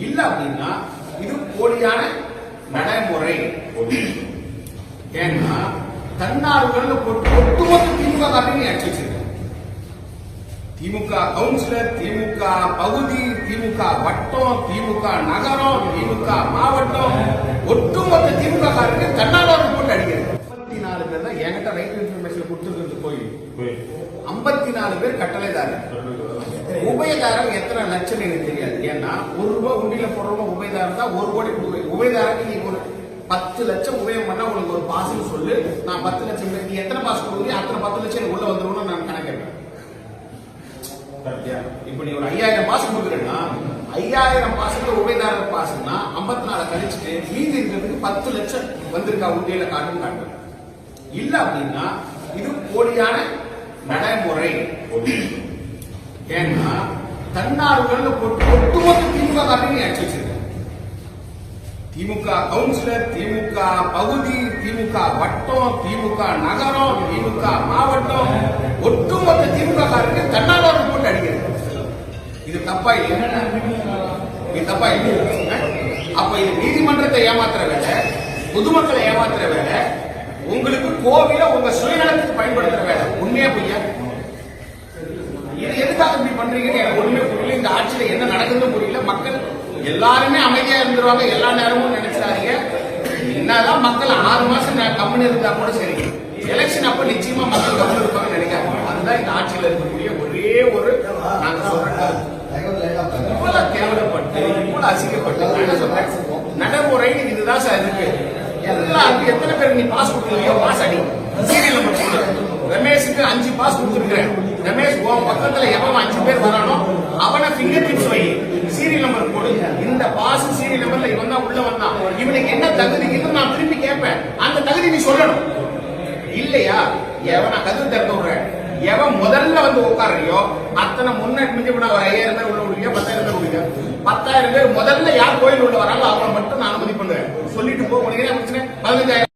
இல்ல அப்படின்னா இது போலியான நடைமுறை. ஏன்னா தன்னார்வலர்ல போட்டு ஒட்டுமொத்த திமுக காரங்க அடிச்சு வச்சிருக்காங்க. திமுக கவுன்சிலர், திமுக பகுதி, திமுக வட்டம், திமுக நகரம், திமுக மாவட்டம், ஒட்டுமொத்த திமுக காரங்க தன்னார்வலர் போட்டு அடிக்கிறது. 54 பேர் தான் என்கிட்ட ரைட் இன்ஃபர்மேஷன் கொடுத்துருக்கு. கோயில் 54 பேர் கட்டளைதாரர். உபயதாரம் எத்தனை லட்சம் எனக்கு தெரியாது. ஏன்னா ₹1 உண்டியில போடுறவங்க உபயதாரம் தான் 1 கோடி கொடுக்குறேன். உபயதாரக்கு நீ ஒரு 10 லட்சம் உபயம் பண்ணா உனக்கு ஒரு பாஸ்ன்னு சொல்லு. நான் 10 லட்சம் நீ எத்தனை பாஸ் கொடுக்குறீங்க அத்தனை 10 லட்சம் உள்ள வந்துருவோம்னு நான் கணக்கேன். இப்ப நீ ஒரு 5000 பாஸ் கொடுக்குறேன்னா 5000 பாஸ்ல உபயதாரர் பாஸ்னா 54 கழிச்சுட்டு மீதி இருக்கிறதுக்கு 10 லட்சம் வந்திருக்கா உண்டியில காட்டுன்னு காட்டுறேன். இல்ல அப்படின்னா இது போலியான நடைமுறை. ஏன்னா தன்னார்வலர்ல போட்டு ஒட்டுமொத்த திமுக காரங்க அடிச்சு வச்சிருக்காங்க. திமுக கவுன்சிலர், திமுக பகுதி, திமுக வட்டம், திமுக நகரம், திமுக மாவட்டம், ஒட்டுமொத்த திமுக காரங்க தன்னார்வலர் போட்டு அடிக்கிறது. இது தப்பா இல்லையா? இது தப்பா இல்லையா? அப்ப இது நீதிமன்றத்தை ஏமாத்துற வேலை, பொதுமக்களை ஏமாத்துற வேலை, உங்களுக்கு கோவில உங்க சுயநலத்துக்கு பயன்படுத்துற வேலை. உண்மையா பொய்யா? இது எதுக்காக இப்படி பண்றீங்கன்னு எனக்கு ஒண்ணுமே புரியல. இந்த ஆட்சியில என்ன நடக்குதுன்னு புரியல. மக்கள் எல்லாருமே அமைதியா இருந்துருவாங்க எல்லா நேரமும் நினைச்சாதீங்க. என்னதான் மக்கள் 6 மாசம் கம்முன்னு இருந்தா கூட சரி, எலெக்ஷன் அப்ப நிச்சயமா மக்கள் கம்முன்னு இருப்பாங்க நினைக்காங்க. அதுதான் இந்த ஆட்சியில இருக்கக்கூடிய ஒரே ஒரு நாங்க சொல்றோம். இவ்வளவு கேவலப்பட்டு இவ்வளவு அசிங்கப்பட்டு நடைமுறை இதுதான் சார் இருக்கு. எல்லாருக்கும் எத்தனை பேர் நீ பாஸ் கொடுத்துருக்கியோ பாஸ் அடி. சீரியல் நம்பர் சொல்லு. ரமேஷுக்கு 5 பாஸ் கொடுத்துருக்கிறேன். ரமேஷ் உன் பக்கத்துல எவன் 5 பேர் வரானோ அவனை பிங்கர் டிப்ஸ் வை, சீரியல் நம்பர் போடு. இந்த பாஸ் சீரியல் நம்பர்ல இவன் தான் உள்ள வந்தான், இவனுக்கு என்ன தகுதி இருக்கு நான் திருப்பி கேட்பேன். அந்த தகுதி நீ சொல்லணும். இல்லையா எவன் நான் கதவு திறக்க விடுறேன், எவன் முதல்ல வந்து உட்காரையோ அத்தனை முன்னாடி மிஞ்சி ஒரு 5000 பேர் உள்ள விடுவீங்க, 10,000 பேர் விடுவீங்க. 10,000 பேர் முதல்ல யார் கோயில் உள்ள வராங்களோ அவங்களை மட்டும் நான் அனுமதி பண்ணுவேன். சொல்லிட்டு போக 15,000